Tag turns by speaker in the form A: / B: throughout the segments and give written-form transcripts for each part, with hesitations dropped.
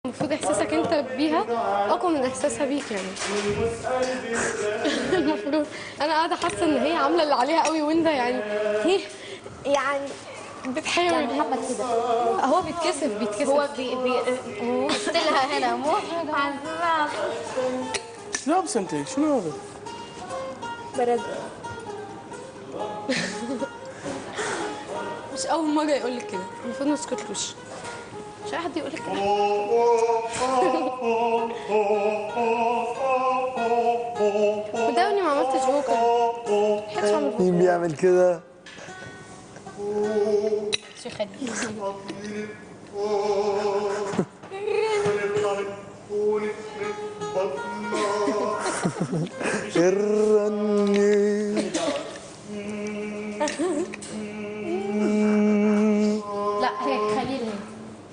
A: المفروض احساسك انت بيها اقوى من احساسها بيك يعني. المفروض انا قاعده حاسه ان هي عامله اللي عليها قوي وانت هي يعني بتحاول.
B: يعني محمد كده
A: هو بيتكسف
B: هو قلتلها هنا مو
C: شنو لابسه انت؟ شنو هذا؟
B: برد.
A: مش اول مره يقول لك كده، المفروض ما تسكتلوش. مش اي حد يقول لك كده. مداوني ما عملتش فوكال. محدش عمل فوكال.
C: مين بيعمل كده؟
B: شو خلي
C: الرني.
B: لا هيك خليل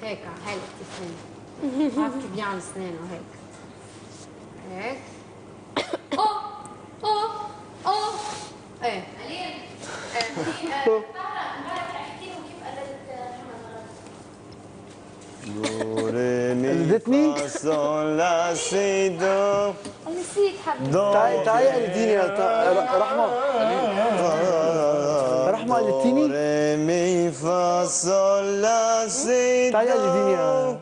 B: هيك حالة السنين عارف كيف بيعمل اسنانه هيك هيك اوه ايه
C: قلدتني؟
B: نسيت حبيبي.
C: تعالي قلديني يا رحمة. رحمة قلدتيني؟ تعالي قلديني يا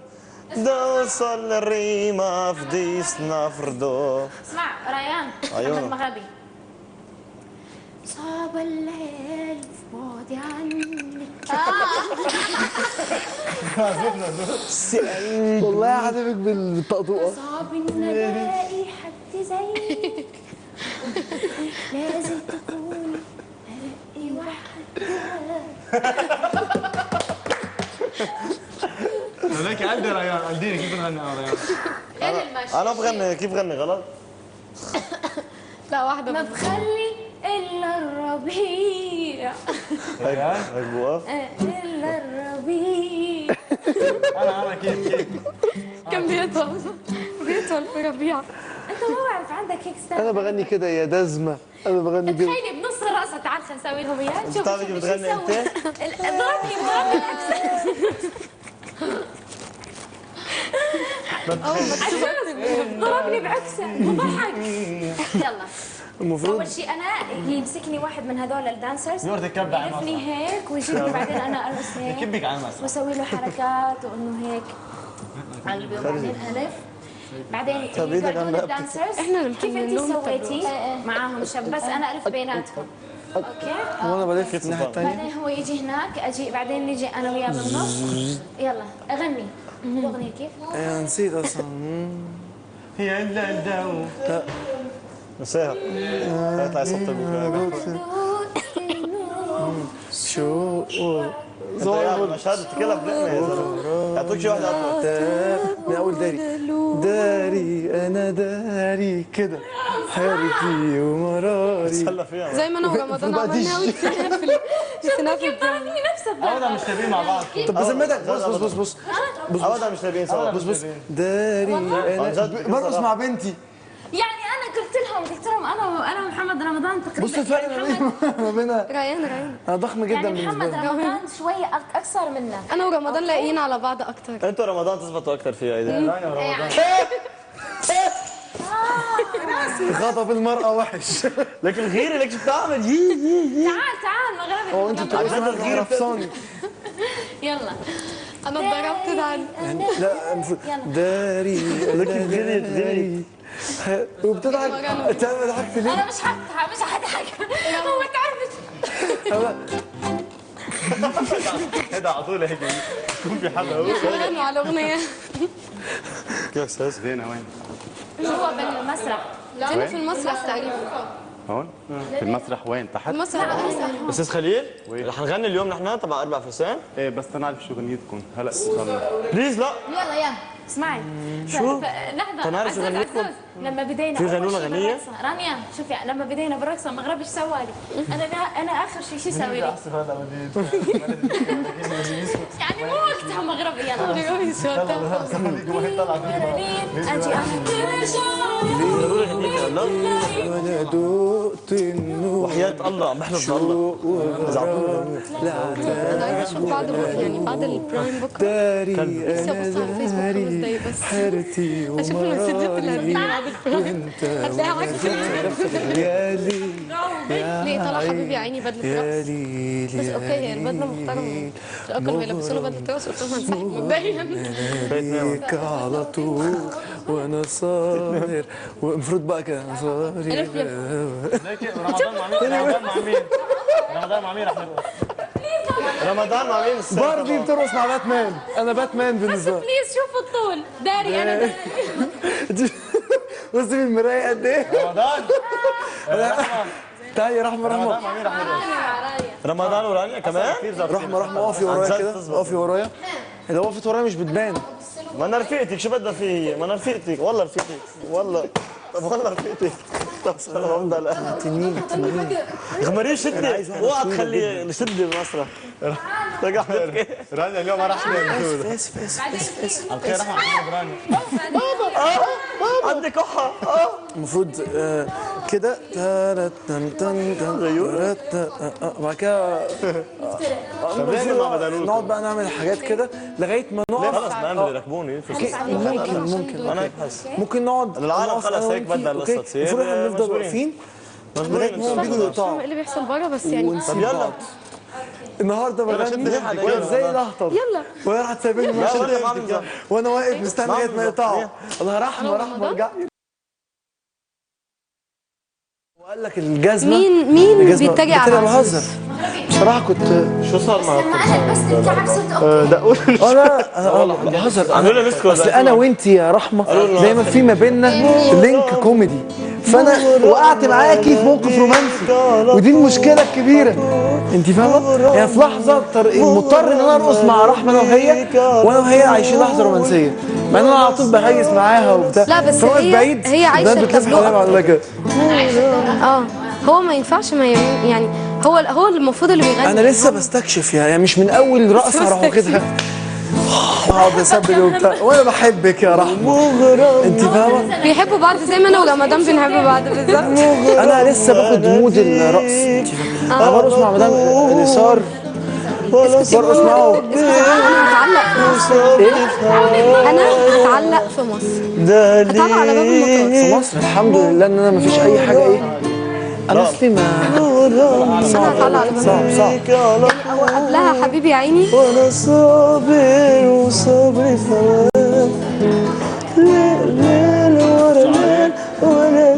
D: دو صل ري ما فديس نفردو.
B: اسمع ريان
D: أيوة.
B: محمد مغربي. صاب الليل بعدي عني.
C: والله عجبك بالطقطوقة.
B: صعب ان الاقي حد زيك لازم تكون ارقي وحدك.
E: هذاك عندي ريان، قلديني كيف بنغني انا ريان؟
D: أنا بغني كيف بغني غلط؟
A: لا واحده
B: ما بخلي الا الربيع
D: هيك بوقف.
B: الا الربيع.
E: انا كيف
A: كان بيطول في ربيع.
B: انت ما بعرف عندك هيك ستايل.
C: أنا بغني كده يا دزمة. أنا بغني كده.
B: تخيلي بنص الرقصه. تعال خلينا نسوي لهم اياه. شوف
D: بتعرفي كيف بتغني أنت؟
B: ضربني بعكسه. ضربني بعكسه وضحك. يلا
C: المفروض
B: اول شيء انا يمسكني واحد من هذول الدانسرز
E: نور تكبي على
B: يلفني هيك ويجيبني بعدين انا ارقص هيك
E: كبك على المسرح
B: واسوي له حركات وانه هيك قلبي وبعدين الف. بعدين
C: طب إيدك عم
B: هذول
C: بقى
B: الدانسرز
A: إحنا اللي
B: كيف
A: محملين
B: انت
A: لهم
B: سويتي معاهم شب بس انا الف بيناتهم. اوكي
C: وأنا بلف الناحية الثانية.
B: بعدين هو يجي هناك اجي بعدين نجي انا وياه بالنص. يلا اغني الاغنيه كيف؟
C: نسيت أصلا.
E: هي الا الدو
D: نسيها. يطلع صوت الميكروفون.
C: شو
D: مشهد كلها بلقنا يا زلمه. يعطوك شي واحد
C: من أول داري أنا داري كده حيرتي ومراري.
D: هلا فيها.
A: زي ما انا ورمضان عملنا ونسيناها في البرنامج.
B: هي نفسها
E: ابدا مش تابعين مع بعض.
C: طب بذمتك بص
D: ابدا مش لاقيين سوا.
C: بص داري أنا برقص مع بنتي.
B: يعني انا قلت لهم انا ومحمد رمضان تقريبا.
C: بص الفرق ما بيننا.
A: ريان
C: أنا ضخم جدا
B: يعني
C: بالنسبة
B: محمد
C: لي.
B: رمضان شويه اقصر منا.
A: انا ورمضان لاقيين على بعض اكتر.
D: انتوا رمضان تزبطوا اكثر فيها اذا.
C: خطب المرأة وحش.
D: لكن الغيره لك شو بتعمل؟
B: تعال مغربي.
C: هو أنت بتقولي غير فصاني.
B: يلا
A: انا اتضربت ده.
C: يعني لا المفروض داري داري وبتضحك. انت ضحكت ليه؟
B: انا مش هضحك هو تعرف
D: هذا على طول هيك يكون في حدا هو.
A: غنوا على الاغنيه.
D: كيف استاذ؟
E: فين وين؟
B: هو بالمسرح.
A: كنا في المسرح تقريبا.
E: هون؟ في المسرح وين؟ تحت؟
A: المسرح
D: استاذ خليل رح نغني اليوم نحن تبع 4 فرسان.
E: ايه بس تنعرف شو غنيتكم هلا وصلنا.
D: بليز لا.
B: يلا اسمعي
D: شو؟
B: لحظة
D: تنعرف شو غنيتكم؟
B: لما بدينا
D: في غنونا
B: أول شي
D: غنية؟
B: بالرقصة. رانيا شوفي لما بدينا بالرقصة مغربي ايش سوى لي؟ انا اخر شيء شو سوي لي؟ يعني مو وقتها مغربي. يلا اجي
C: وانا دقت النور
D: وحياة الله بحلف بالله اذا عطونا
C: لا
A: انا عايزه اشوف بعد البرايم بكره.
C: داري
A: نفسي ابص على الفيسبوك 5 دقايق بس
C: حيرتي
A: اشوف المسجات اللي هتيجي بعد الفيلم
C: وانت
A: هتلاقيها عكس
C: ليالي
A: ليه طلع حبيبي يا عيني بدله
C: يا
A: رقص
C: ليل
A: بس اوكي هي البدله محترمه مش اكل ما يلبسونا بدله رقص قلت لهم هنسحب مبدئيا
C: بيك على طول وانا صابر والمفروض بقى كده صابر
D: رمضان مع مين؟ رمضان مع مين؟ رمضان مع مين راح نرقص؟ رمضان مع مين السنة؟
C: باربي بترقص مع باتمان، انا باتمان بالنسبه لي.
A: بليز شوفوا الطول داري انا داري
C: بصي في المرايه قد ايه؟
D: رمضان
C: تعالي يا رحمه
D: رمضان مع مين راح نرقص؟ رمضان ورانيا كمان؟
C: رحمه اقفي ورايا كده، اقفي ورايا. لو وقفت ورايا مش بتبان.
D: ما انا رفيقتك شو بدها في؟ ما انا رفيقتك والله رفيقتك والله طب والله رفيقتك طب سلام لا
C: تنين
D: غمريه شدي اوعى تخلي نشد المسرح رجع رانيا اليوم ما راح
C: اسف
D: الخير رحمة محمد رانيا عندي كحة
C: المفروض كده بعد كده نقعد بقى نعمل حاجات كده لغايه ما نقف.
D: خلص ما عملوا يركبوني
C: ممكن نقعد
D: العالم خلص هيك بدها القصة تصير
C: المفروض احنا نفضل واقفين لغايه ما هم بيجوا يقطعوا
A: ايه اللي بيحصل بره بس يعني
D: طب يلا
C: النهارده بغني زي الاهطل
A: يلا
C: وهي راحت سايبيني
D: لا ولا ما عم يمزح
C: وانا واقف مستني لغايه ما يقطعوا. الله رحمه ارجع. وقال لك الجزمه
A: مين بيتجه على
C: بهزر بصراحه كنت
D: شو صار معك؟
F: بس انت عكسه
D: دقوا
C: انا بهزر
D: عملوا لي مسكوا
C: اصل انا وانت يا رحمه دايما في ما بيننا لينك كوميدي فانا وقعت معاكي في موقف رومانسي ودي المشكله الكبيره انت فاهمه؟ يعني في لحظه مضطر ان انا ارقص مع رحمه انا وهي عايشين لحظه رومانسيه مع ان انا على طول بهيس معاها وبتاع.
A: لا بس هي عايشه التجربه. هو ما ينفعش ما يعني هو المفروض اللي بيغني.
C: انا لسه بستكشف يعني مش من اول رقصه هروح واخدها اقعد اسبل وبتاع وانا بحبك يا رحمه انت فاهمه؟
A: بيحبوا بعض زي ما انا ورمضان بنحب بعض بالظبط.
C: انا لسه باخد مود الرقص انت فاهمه؟ انا برقص مع مدام اليسار برقص معاه
A: انا هتعلق في مصر. انا هتعلق في مصر هتعلق على باب المطار
C: في مصر. الحمد لله ان انا مفيش اي حاجه ايه انا اصلي ما
A: انا هتعلق على باب
C: صعب
A: قبلها حبيبي يا عيني
C: وانا صابر وصبري فوات ليل ورا ليل وانا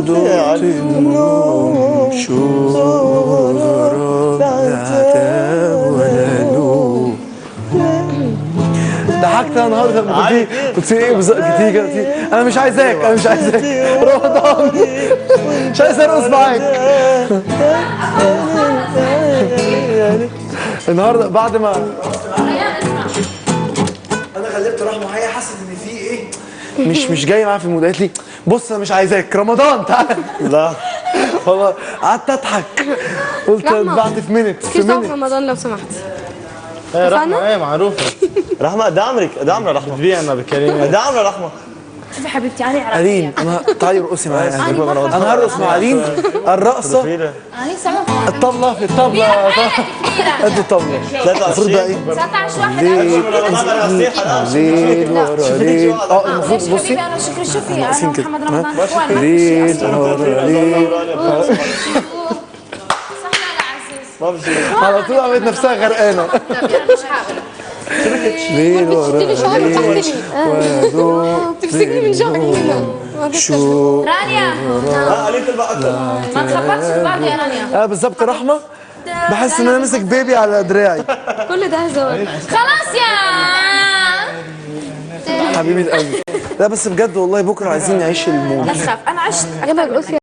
C: دوت النوم شو غراب لا عتاب ولا لوم. ضحكت انا النهارده لما كنت ايه بالظبط كتير انا مش عايزاك رمضان مش عايز ارقص معاك النهارده بعد ما انا غلبت رحمه وهي حست ان في ايه مش جاي معاها في المود قالت لي بص انا مش عايزاك رمضان تعال
D: لا
C: والله قعدت اضحك قلت بعد في
A: في رمضان لو سمحت.
D: رحمة ايه معروفة رحمة دعمرك رحمة بتبيعنا بكلمة دعمنا رحمة
F: حبيبتي علي عربية
C: ألين انا تعالي ارقصي معايا انا هرقص مع ألين الرقصة
F: انا لسه
C: الطبلة قد الطبلة المفروض بقى ايه
F: 19 واحد
C: ليل ورا ليل المفروض بصي
F: انا شوفي انا
C: واقفين
F: محمد
C: كده
F: رمضان اخوان
C: ليل ورا ليل
F: صح لا عزيز
C: على طول عملت نفسها غرقانة
F: مش هعمل
C: ليل ورا ليل
A: تمسكني من شعري هنا
C: شو
F: رانيا
D: عليك البقى
F: ما تخبطش في بعض يا رانيا
C: بالظبط رحمة بحس ان انا ماسك بيبي على دراعي
A: كل ده هزار.
F: خلاص يا
C: حبيبي القلب. لا بس بجد والله بكره عايزين نعيش المود.
F: لا تخاف انا عشت
A: يلا ارقصي